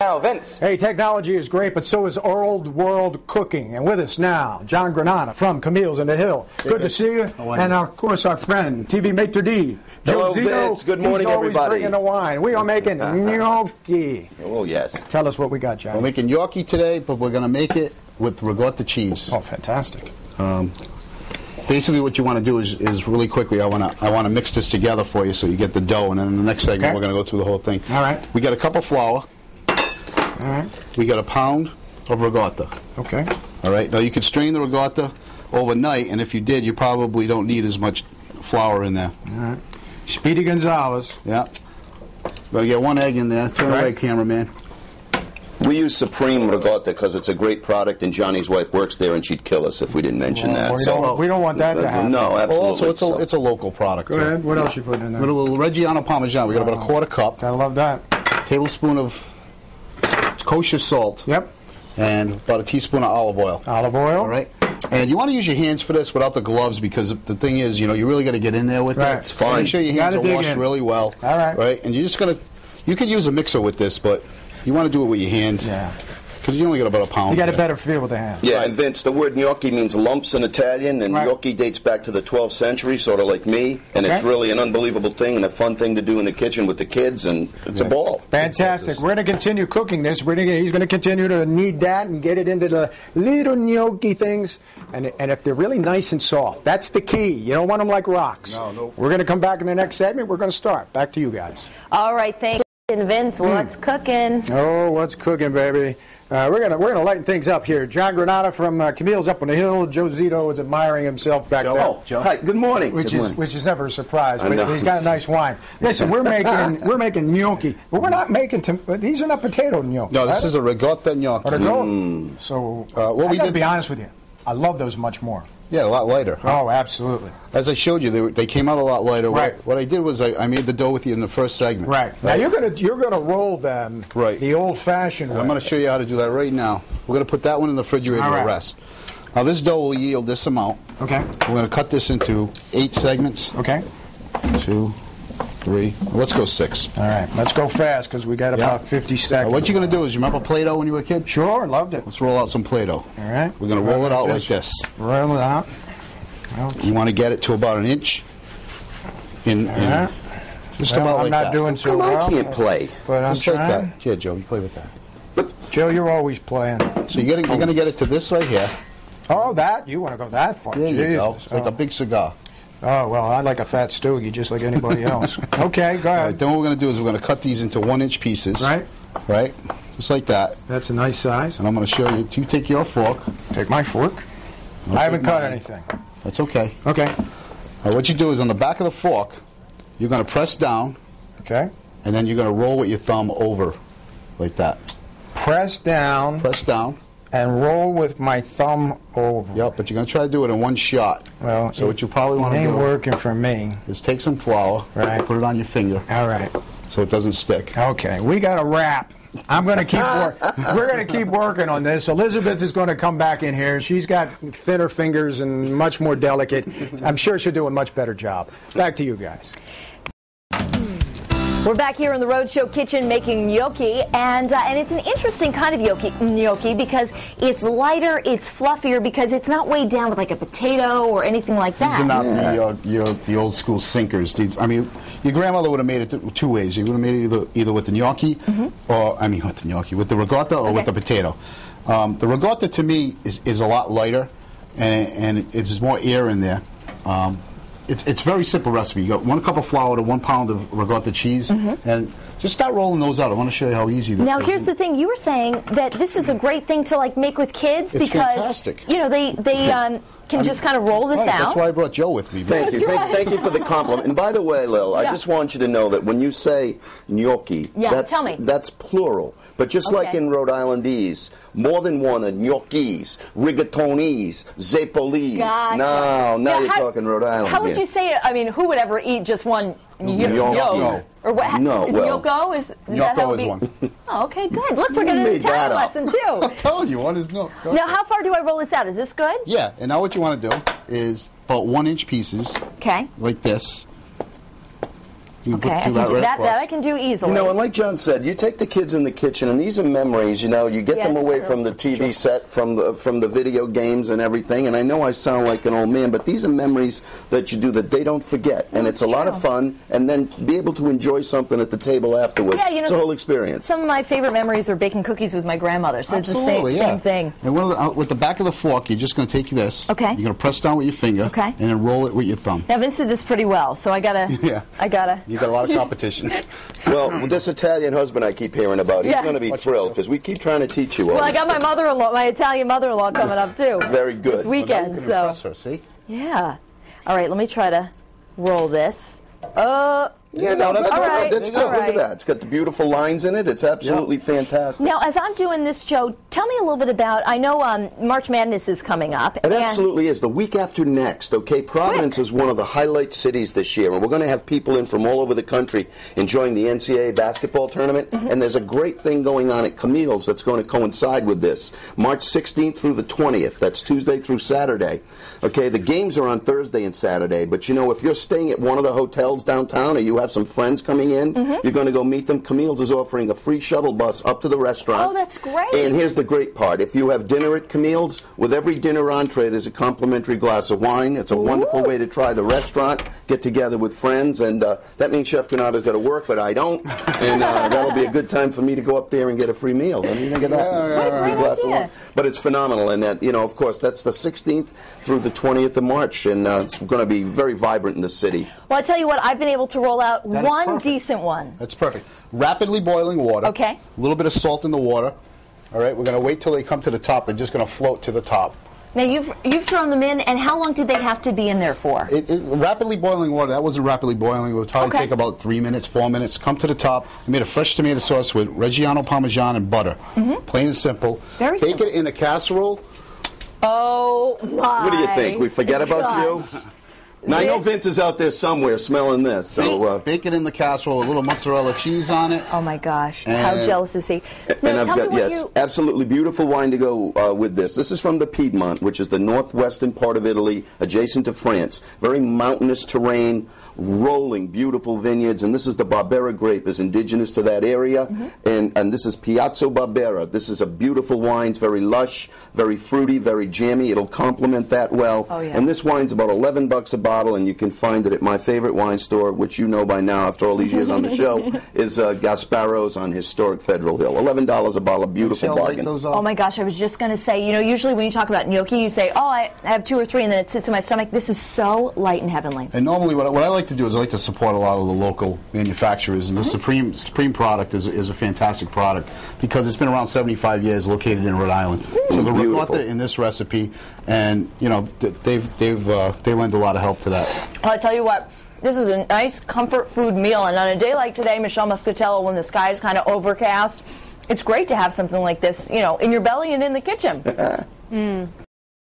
Now, Vince. Hey, technology is great, but so is old world cooking. And with us now, John Granata from Camille's in the Hill. Good to see you. And, of course, our friend, TV Maitre D. Hello, Vince. Good morning, He's always everybody. bringing the wine. We are making gnocchi. Oh, yes. Tell us what we got, John. We're making gnocchi today, but we're going to make it with ricotta cheese. Oh, fantastic. Basically, what you want to do is really quickly, I want to mix this together for you so you get the dough, and then in the next segment, we're going to go through the whole thing. All right. We got a cup of flour. All right. We got a pound of ricotta. Okay. All right. Now, you could strain the ricotta overnight, and if you did, you probably don't need as much flour in there. All right. Speedy Gonzalez. Yeah. Got to get one egg in there. Turn away, cameraman. We use Supreme Ricotta because it's a great product, and Johnny's wife works there, and she'd kill us if we didn't mention that. We don't want that to happen. No, absolutely. Also, it's a local product. Go ahead. What else you putting in there? A little Reggiano Parmesan. We got about a quarter cup. Gotta love that. Tablespoon of kosher salt. Yep. And about a teaspoon of olive oil. Olive oil. All right. And you want to use your hands for this without the gloves, because the thing is, you know, you really got to get in there with it. It's fine. Make sure your hands are washed really well. All right. Right. And you're just gonna, you could use a mixer with this, but you want to do it with your hand. Yeah. Because you only got about a pound. You got a better feel with the hand. Yeah, and Vince, the word gnocchi means lumps in Italian, and gnocchi dates back to the 12th century, sort of like me, and it's really an unbelievable thing and a fun thing to do in the kitchen with the kids, and it's a ball. Fantastic. We're going to continue cooking this. He's going to continue to knead that and get it into the little gnocchi things, and if they're really nice and soft, that's the key. You don't want them like rocks. No. We're going to come back in the next segment. We're going to start. Back to you guys. All right, thank you. And Vince, what's cooking? Oh, what's cooking, baby? We're gonna lighten things up here. John Granata from Camille's up on the hill. Joe Zito is admiring himself back there. Oh, Joe. Hi. Good morning. Which is never a surprise. But he's got a nice wine. Listen, we're making gnocchi, but we're not making. These are not potato gnocchi. No, this is a ricotta gnocchi. So what I gotta be honest with you. I love those much more. Yeah, a lot lighter. Oh, absolutely. As I showed you, they came out a lot lighter. Right. What I did was I made the dough with you in the first segment. Right. Now you're gonna roll them the old-fashioned way. I'm going to show you how to do that right now. We're going to put that one in the refrigerator to rest. Now this dough will yield this amount. Okay. We're going to cut this into 8 segments. Okay. 2, 3. Let's go 6. All right. Let's go fast because we got about 50 seconds. What you're going to do is, you remember Play-Doh when you were a kid? Sure, loved it. Let's roll out some Play-Doh. All right. We're going to roll it out like this. Roll it out. You want to get it to about an inch. Just about like that. I'm not doing so well. I can't play. But I'm just like trying. that. Yeah, Joe, you play with that. But Joe, you're always playing. So you're going to get it to this right here. Oh, that? You want to go that far? There you go. It's like a big cigar. Oh, well, I like a fat stogie just like anybody else. Okay, go ahead. Right, then what we're going to do is we're going to cut these into 1-inch pieces. Right. Right? Just like that. That's a nice size. And I'm going to show you. You take your fork. Take my fork. I haven't cut anything. That's okay. Okay. What you do is on the back of the fork, you're going to press down. Okay. And then you're going to roll with your thumb over like that. Press down. Press down. And roll with my thumb over. Yep, but you're going to try to do it in one shot. Well, so what you probably want to do ain't working for me. Is take some flour, put it on your finger. All right. So it doesn't stick. Okay, we got a wrap. I'm going to keep we're going to keep working on this. Elizabeth is going to come back in here. She's got thinner fingers and much more delicate. I'm sure she'll do a much better job. Back to you guys. We're back here in the Roadshow kitchen making gnocchi, and it's an interesting kind of gnocchi because it's lighter, it's fluffier, because it's not weighed down with like a potato or anything like that. These are not the old school sinkers. I mean, your grandmother would have made it 2 ways. You would have made it either with the gnocchi, or with the ricotta, or with the potato. The ricotta to me is a lot lighter, and it's more air in there. It's a very simple recipe. You got 1 cup of flour to 1 pound of ricotta cheese, and just start rolling those out. I want to show you how easy this is. Now, here's the thing. You were saying that this is a great thing to like make with kids it's because fantastic. You know they can just kind of roll this out. That's why I brought Joe with me. Thank you. Thank you for the compliment. And by the way, Lil, I just want you to know that when you say gnocchi, tell me. That's plural. But just like in Rhode Islandese, more than one are gnocchis, rigatoni's, zepoli's. Gotcha. Now you're talking Rhode Island. How would you say it? I mean, who would ever eat just one gnocchi? Or what? No, is gnocco? Is that how is it one. Oh, okay, good. Look, we're going to do an Italian lesson too. I'm telling you, one is gnocco. Now, how far do I roll this out? Is this good? Yeah, and now what you want to do is about 1-inch pieces. Okay. Like this. You Okay, put I can that do right that. across. That I can do easily. You know, and like John said, you take the kids in the kitchen, and these are memories. You know, you get Yeah, them it's away true. from the TV set, from the video games and everything. And I know I sound like an old man, but these are memories that you do that they don't forget, and it's a lot of fun. And then to be able to enjoy something at the table afterwards. Yeah, you know, it's a whole experience. Some of my favorite memories are baking cookies with my grandmother, so Absolutely, it's the same thing. And with the back of the fork, you're just going to take this. Okay. You're going to press down with your finger. Okay. And then roll it with your thumb. Now Vince did this pretty well, so I gotta. Yeah. I gotta. You got a lot of competition. Well, with this Italian husband I keep hearing about, he's Yes. going to be thrilled because we keep trying to teach you all. Well, I this got my stuff. mother-in-law, my Italian mother-in-law coming up too. Very good. This weekend, You can so impress her, see? yeah. All right, let me try to roll this. Yeah, no, that's all right. That's good. All Look at right. that. It's got the beautiful lines in it. It's absolutely fantastic. Now, as I'm doing this, Joe, tell me a little bit about. I know March Madness is coming up. It absolutely is. The week after next, okay? Providence is one of the highlight cities this year, and we're going to have people in from all over the country enjoying the NCAA basketball tournament, and there's a great thing going on at Camille's that's going to coincide with this. March 16th through the 20th. That's Tuesday through Saturday. Okay, the games are on Thursday and Saturday, but you know, if you're staying at one of the hotels downtown or you have some friends coming in, you're going to go meet them. Camille's is offering a free shuttle bus up to the restaurant. Oh, that's great. And here's the great part. If you have dinner at Camille's, with every dinner entree, there's a complimentary glass of wine. It's a wonderful way to try the restaurant, get together with friends, and that means Chef Granata's got to work, but I don't. And that'll be a good time for me to go up there and get a free meal. What do you think of that? What a great Glass of idea. wine. But it's phenomenal, and that, you know, of course, that's the 16th through the 20th of March, and it's going to be very vibrant in the city. Well, I tell you what, I've been able to roll out That is one perfect. decent one. That's perfect. Rapidly boiling water. Okay. A little bit of salt in the water. All right, we're going to wait till they come to the top. They're just going to float to the top. Now you've thrown them in, and how long did they have to be in there for? Rapidly boiling water, that wasn't rapidly boiling. It would probably Okay. take about 3 minutes, 4 minutes. Come to the top. I made a fresh tomato sauce with Reggiano Parmesan and butter. Plain and simple. Very Bake simple. it in a casserole. Oh my! What do you think? We forget about gosh. you? Now, I know Vince is out there somewhere smelling this. So, Bake it in the casserole, a little mozzarella cheese on it. Oh my gosh! How And- jealous is he? and Now, I've tell me got, what yes, you. absolutely beautiful wine to go with this. This is from the Piedmont, which is the northwestern part of Italy, adjacent to France. Very mountainous terrain, rolling, beautiful vineyards, and this is the Barbera grape, is indigenous to that area, and this is Piazzo Barbera. This is a beautiful wine. It's very lush, very fruity, very jammy. It'll complement that well. Oh, yeah. And this wine's about $11 a bottle, and you can find it at my favorite wine store, which you know by now after all these years on the show, is Gasparo's on Historic Federal Hill. $11 a bottle, beautiful See how light bargain. those Oh are? my gosh! I was just going to say, you know, usually when you talk about gnocchi, you say, "Oh, I have 2 or 3," and then it sits in my stomach. This is so light and heavenly. And normally what I like to do is I like to support a lot of the local manufacturers, and the Supreme product is a fantastic product because it's been around 75 years, located in Rhode Island. So the Beautiful. ricotta in this recipe, and you know they lend a lot of help to that. Well, I tell you what, this is a nice comfort food meal, and on a day like today, Michelle Muscatello, when the sky is kind of overcast, it's great to have something like this, you know, in your belly and in the kitchen.